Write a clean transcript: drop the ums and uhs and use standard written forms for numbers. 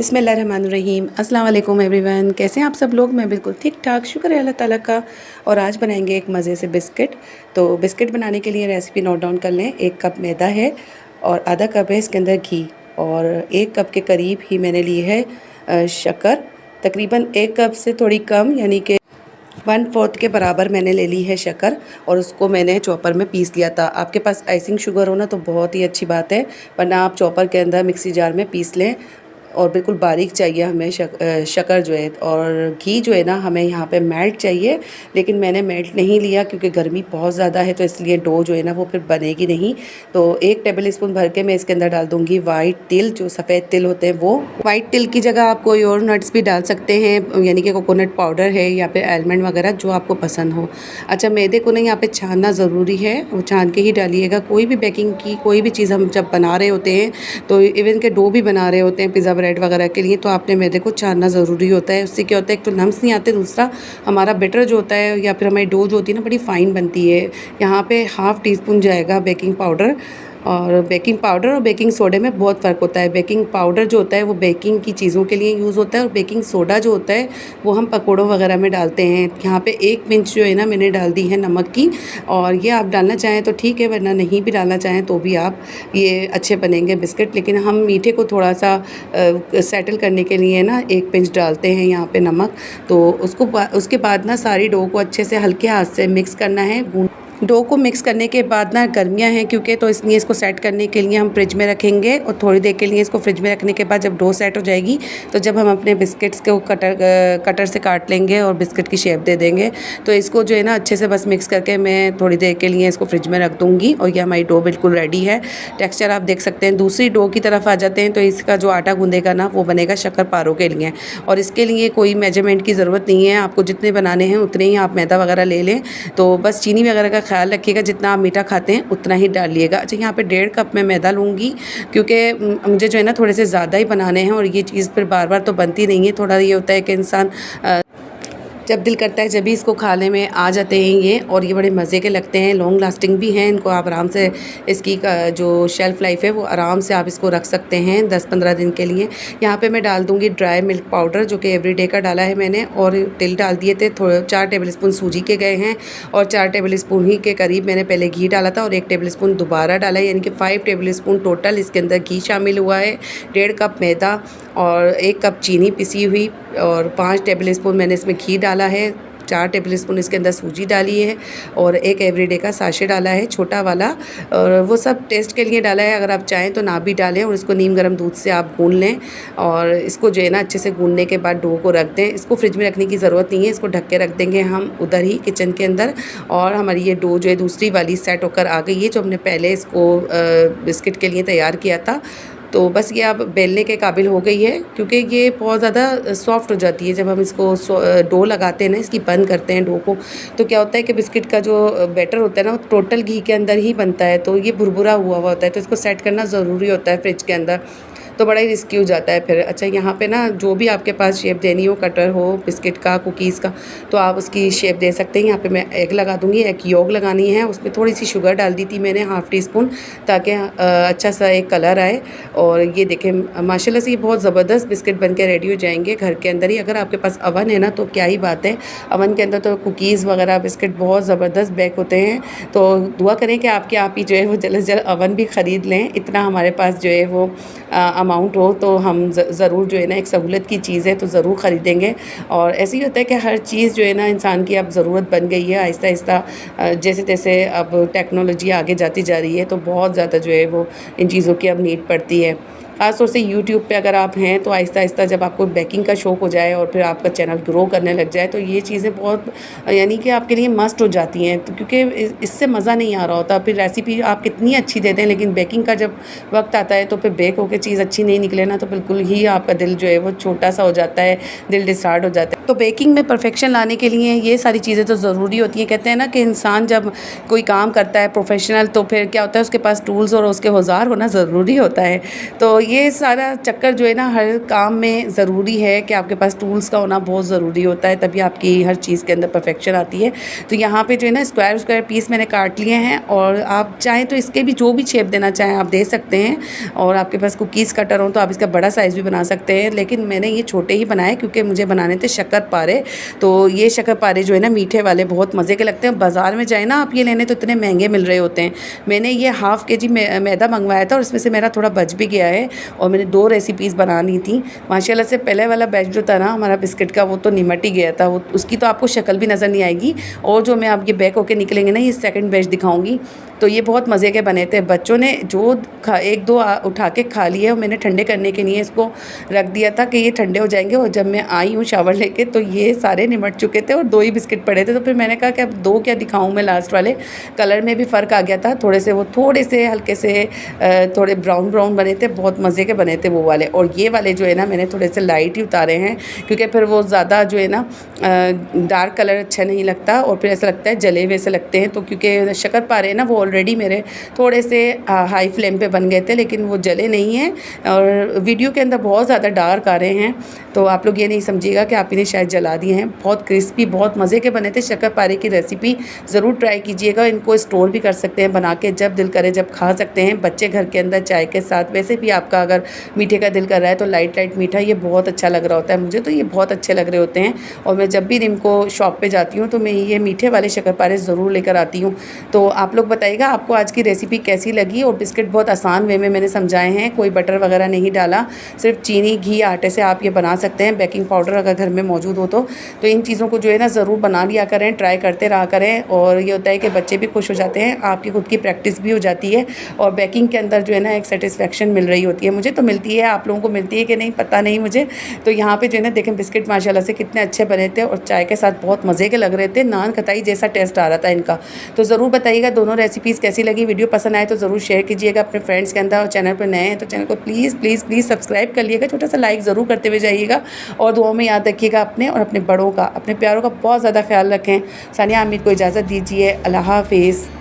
बिस्मिल्लाहिर्रहमानिर्रहीम। अस्सलाम वालेकुम एवरीवन, कैसे हैं आप सब लोग। मैं बिल्कुल ठीक ठाक, शुक्र है अल्लाह ताला का। और आज बनाएंगे एक मज़े से बिस्किट। तो बिस्किट बनाने के लिए रेसिपी नोट डाउन कर लें। 1 कप मैदा है और आधा कप है इसके अंदर घी, और 1 कप के करीब ही मैंने ली है शक्कर। तकरीबन 1 कप से थोड़ी कम, यानी कि 1/4 के बराबर मैंने ले ली है शक्कर, और उसको मैंने चॉपर में पीस लिया था। आपके पास आइसिंग शुगर हो ना तो बहुत ही अच्छी बात है, वरना आप चॉपर के अंदर मिक्सी जार में पीस लें। और बिल्कुल बारीक चाहिए हमें शक्कर जो है, और घी जो है ना हमें यहाँ पे मेल्ट चाहिए। लेकिन मैंने मेल्ट नहीं लिया क्योंकि गर्मी बहुत ज़्यादा है, तो इसलिए डो जो है ना वो फिर बनेगी नहीं। तो 1 टेबल स्पून भर के मैं इसके अंदर डाल दूँगी वाइट तिल, जो सफ़ेद तिल होते हैं वो। वाइट तिल की जगह आप कोई और नट्स भी डाल सकते हैं, यानी कि कोकोनट पाउडर है या फिर आलमंड वगैरह, जो आपको पसंद हो। अच्छा, मैदे को ना यहाँ पे छानना ज़रूरी है, वो छान के ही डालिएगा। कोई भी बेकिंग की कोई भी चीज़ हम जब बना रहे होते हैं, तो इवन के डो भी बना रहे होते हैं पिज़्ज़ा ब्रेड वगैरह के लिए, तो आपने मैदे को छानना ज़रूरी होता है। उससे क्या होता है, एक तो लम्स नहीं आते, दूसरा हमारा बैटर जो होता है या फिर हमारी डो जो होती है ना बड़ी फ़ाइन बनती है। यहाँ पे ½ टीस्पून जाएगा बेकिंग पाउडर, और बेकिंग सोडे में बहुत फ़र्क होता है। बेकिंग पाउडर जो होता है वो बेकिंग की चीज़ों के लिए यूज़ होता है, और बेकिंग सोडा जो होता है वो हम पकौड़ों वगैरह में डालते हैं। यहाँ पे 1 पिंच जो है ना मैंने डाल दी है नमक की, और ये आप डालना चाहें तो ठीक है, वरना नहीं भी डालना चाहें तो भी आप, ये अच्छे बनेंगे बिस्किट। लेकिन हम मीठे को थोड़ा सा सेटल करने के लिए ना 1 पिंच डालते हैं यहाँ पे नमक। तो उसके बाद ना सारी डो को अच्छे से हल्के हाथ से मिक्स करना है। डो को मिक्स करने के बाद ना, गर्मियाँ हैं क्योंकि, तो इसलिए इसको सेट करने के लिए हम फ्रिज में रखेंगे, और थोड़ी देर के लिए इसको फ्रिज में रखने के बाद जब डो सेट हो जाएगी, तो जब हम अपने बिस्किट्स को कटर से काट लेंगे और बिस्किट की शेप दे देंगे। तो इसको जो है ना अच्छे से बस मिक्स करके मैं थोड़ी देर के लिए इसको फ्रिज में रख दूँगी, और यह हमारी डो बिल्कुल रेडी है। टेक्स्चर आप देख सकते हैं। दूसरी डो की तरफ आ जाते हैं, तो इसका जो आटा गूँधेगा ना वो बनेगा शक्करपारों के लिए, और इसके लिए कोई मेजरमेंट की ज़रूरत नहीं है। आपको जितने बनाने हैं उतने ही आप मैदा वगैरह ले लें। तो बस चीनी वगैरह का ख्याल रखिएगा, जितना आप मीठा खाते हैं उतना ही डालिएगा। अच्छा, यहाँ पे 1.5 कप मैं मैदा लूँगी, क्योंकि मुझे जो है ना थोड़े से ज़्यादा ही बनाने हैं, और ये चीज़ फिर बार बार तो बनती नहीं है। थोड़ा ये होता है कि इंसान जब दिल करता है जब भी इसको खाने में आ जाते हैं ये, और ये बड़े मज़े के लगते हैं, लॉन्ग लास्टिंग भी हैं। इनको आप आराम से, इसकी जो शेल्फ़ लाइफ है वो आराम से आप इसको रख सकते हैं 10-15 दिन के लिए। यहाँ पे मैं डाल दूँगी ड्राई मिल्क पाउडर, जो कि एवरीडे का डाला है मैंने, और तिल डाल दिए थे थोड़े। 4 टेबल स्पून सूजी के गए हैं, और 4 टेबल स्पून ही के करीब मैंने पहले घी डाला था, और 1 टेबल स्पून दोबारा डाला है, यानी कि 5 टेबल स्पून टोटल इसके अंदर घी शामिल हुआ है। 1.5 कप मैदा और 1 कप चीनी पिसी हुई, और 5 टेबल स्पून मैंने इसमें घी डाला है। 4 टेबल स्पून इसके अंदर सूजी डाली है, और एक एवरीडे का साशे डाला है छोटा वाला, और वो सब टेस्ट के लिए डाला है। अगर आप चाहें तो ना भी डालें, और इसको नीम गर्म दूध से आप गूँध लें, और इसको जो है ना अच्छे से गूँधने के बाद डो को रख दें। इसको फ्रिज में रखने की ज़रूरत नहीं है, इसको ढक के रख देंगे हम उधर ही किचन के अंदर। और हमारी ये डो जो है दूसरी वाली सेट होकर आ गई है, जो हमने पहले इसको बिस्किट के लिए तैयार किया था। तो बस ये अब बेलने के काबिल हो गई है, क्योंकि ये बहुत ज़्यादा सॉफ्ट हो जाती है जब हम इसको डो लगाते हैं ना, इसकी बंद करते हैं डो को। तो क्या होता है कि बिस्किट का जो बैटर होता है ना वो टोटल घी के अंदर ही बनता है, तो ये भुरभुरा हुआ होता है, तो इसको सेट करना ज़रूरी होता है फ्रिज के अंदर, तो बड़ा ही रिस्की हो जाता है फिर। अच्छा, यहाँ पे ना जो भी आपके पास शेप देनी हो, कटर हो बिस्किट का, कुकीज़ का, तो आप उसकी शेप दे सकते हैं। यहाँ पे मैं एग लगा दूँगी, एग योग लगानी है। उसमें थोड़ी सी शुगर डाल दी थी मैंने, ½ टीस्पून, ताकि अच्छा सा एक कलर आए। और ये देखें, माशाल्लाह से ये बहुत ज़बरदस्त बिस्किट बन के रेडी हो जाएंगे घर के अंदर ही। अगर आपके पास अवन है ना तो क्या ही बात है, अवन के अंदर तो कुकीज़ वगैरह बिस्किट बहुत ज़बरदस्त बेक होते हैं। तो दुआ करें कि आपके आप ही जो है वो जल्द से जल्द अवन भी ख़रीद लें। इतना हमारे पास जो है वो अमाउंट हो तो हम ज़रूर जो है ना, एक सहूलत की चीज़ है तो ज़रूर ख़रीदेंगे। और ऐसे ही होता है कि हर चीज़ जो है ना इंसान की अब ज़रूरत बन गई है आहिस्ता आहिस्ता। जैसे जैसे अब टेक्नोलॉजी आगे जाती जा रही है, तो बहुत ज़्यादा जो है वो इन चीज़ों की अब नीड पड़ती है। ख़ास तौर से यूट्यूब पे अगर आप हैं, तो आहिस्ता आहिस्ता जब आपको बेकिंग का शौक़ हो जाए और फिर आपका चैनल ग्रो करने लग जाए, तो ये चीज़ें बहुत, यानी कि आपके लिए मस्ट हो जाती हैं। तो क्योंकि इससे मज़ा नहीं आ रहा होता, फिर रेसिपी आप कितनी अच्छी दे दें, लेकिन बेकिंग का जब वक्त आता है तो फिर बेक होकर चीज़ अच्छी नहीं निकले ना, तो बिल्कुल ही आपका दिल जो है वो छोटा सा हो जाता है, दिल डिसहार्ट हो जाता है। तो बेकिंग में परफेक्शन लाने के लिए ये सारी चीज़ें तो ज़रूरी होती हैं। कहते हैं ना कि इंसान जब कोई काम करता है प्रोफेशनल, तो फिर क्या होता है, उसके पास टूल्स और उसके औज़ार होना ज़रूरी होता है। तो ये सारा चक्कर जो है ना, हर काम में ज़रूरी है कि आपके पास टूल्स का होना बहुत ज़रूरी होता है, तभी आपकी हर चीज़ के अंदर परफेक्शन आती है। तो यहाँ पे जो है ना स्क्वायर स्क्वायर पीस मैंने काट लिए हैं, और आप चाहें तो इसके भी जो भी शेप देना चाहें आप दे सकते हैं। और आपके पास कुकीज़ कटर हो तो आप इसका बड़ा साइज़ भी बना सकते हैं, लेकिन मैंने ये छोटे ही बनाए क्योंकि मुझे बनाने थे शक्करपारे। तो ये शक्करपारे जो है ना मीठे वाले बहुत मज़े के लगते हैं। बाज़ार में जाए ना आप ये लेने तो इतने महंगे मिल रहे होते हैं। मैंने ये हाफ़ केजी मैदा मंगवाया था और इसमें से मेरा थोड़ा बच भी गया है, और मैंने 2 रेसिपीज़ बना ली थी। माशाल्लाह से पहले वाला बैच जो था ना हमारा बिस्किट का, वो तो निमट ही गया था, वो उसकी तो आपको शक्ल भी नज़र नहीं आएगी। और जो मैं अब ये बेक होके निकलेंगे ना, ये सेकंड बैच दिखाऊंगी, तो ये बहुत मज़े के बने थे। बच्चों ने जो एक दो उठा के खा लिए, और मैंने ठंडे करने के लिए इसको रख दिया था कि ये ठंडे हो जाएंगे। और जब मैं आई हूँ शावर लेके तो ये सारे निमट चुके थे और 2 ही बिस्किट पड़े थे। तो फिर मैंने कहा कि अब 2 क्या दिखाऊँ मैं, लास्ट वाले कलर में भी फ़र्क आ गया था थोड़े से, वो थोड़े से हल्के से थोड़े ब्राउन ब्राउन बने थे, बहुत मज़े के बने थे वो वाले। और ये वाले जो है ना मैंने थोड़े से लाइट ही उतारे हैं, क्योंकि फिर वो ज़्यादा जो है ना डार्क कलर अच्छा नहीं लगता, और फिर ऐसा लगता है जले हुए से लगते हैं। तो क्योंकि शक्करपारे ना वो ऑलरेडी मेरे थोड़े से हाई फ्लेम पे बन गए थे, लेकिन वो जले नहीं हैं, और वीडियो के अंदर बहुत ज़्यादा डार्क आ रहे हैं। तो आप लोग ये नहीं समझिएगा कि आप इन्हें शायद जला दिए हैं। बहुत क्रिस्पी, बहुत मज़े के बने थे। शक्करपारे की रेसिपी ज़रूर ट्राई कीजिएगा। इनको स्टोर भी कर सकते हैं बना के, जब दिल करे जब खा सकते हैं। बच्चे घर के अंदर चाय के साथ, वैसे भी आपका अगर मीठे का दिल कर रहा है तो लाइट लाइट मीठा ये बहुत अच्छा लग रहा होता है। मुझे तो ये बहुत अच्छे लग रहे होते हैं, और मैं जब भी इनको शॉप पे जाती हूँ तो मैं ये मीठे वाले शक्करपारे ज़रूर लेकर आती हूँ। तो आप लोग बताइएगा आपको आज की रेसिपी कैसी लगी। और बिस्किट बहुत आसान वे में मैंने समझाए हैं, कोई बटर वगैरह नहीं डाला, सिर्फ चीनी घी आटे से आप ये बना सकते हैं। बेकिंग पाउडर अगर घर में मौजूद हो तो इन चीज़ों को जो है ना ज़रूर बना लिया करें, ट्राई करते रहा करें। और ये होता है कि बच्चे भी खुश हो जाते हैं, आपकी खुद की प्रैक्टिस भी हो जाती है, और बेकिंग के अंदर जो है ना एक सेटिस्फेक्शन मिल रही होती है। मुझे तो मिलती है, आप लोगों को मिलती है कि नहीं पता नहीं मुझे। तो यहाँ पे जो है ना देखें बिस्किट माशाल्लाह से कितने अच्छे बने थे, और चाय के साथ बहुत मज़े के लग रहे थे। नान खताई जैसा टेस्ट आ रहा था इनका। तो ज़रूर बताइएगा दोनों रेसिपीज़ कैसी लगी। वीडियो पसंद आए तो ज़रूर शेयर कीजिएगा अपने फ्रेंड्स के अंदर, और चैनल पर नए हैं तो चैनल को प्लीज़ प्लीज़ प्लीज़ सब्सक्राइब कर लिएगा, छोटा सा लाइक ज़रूर करते हुए जाइएगा। और दुआओं में याद रखिएगा अपने और अपने बड़ों का, अपने प्यारों का बहुत ज़्यादा ख्याल रखें। सानिया आमिर को इजाज़त दीजिए। अल्लाह हाफ़िज़।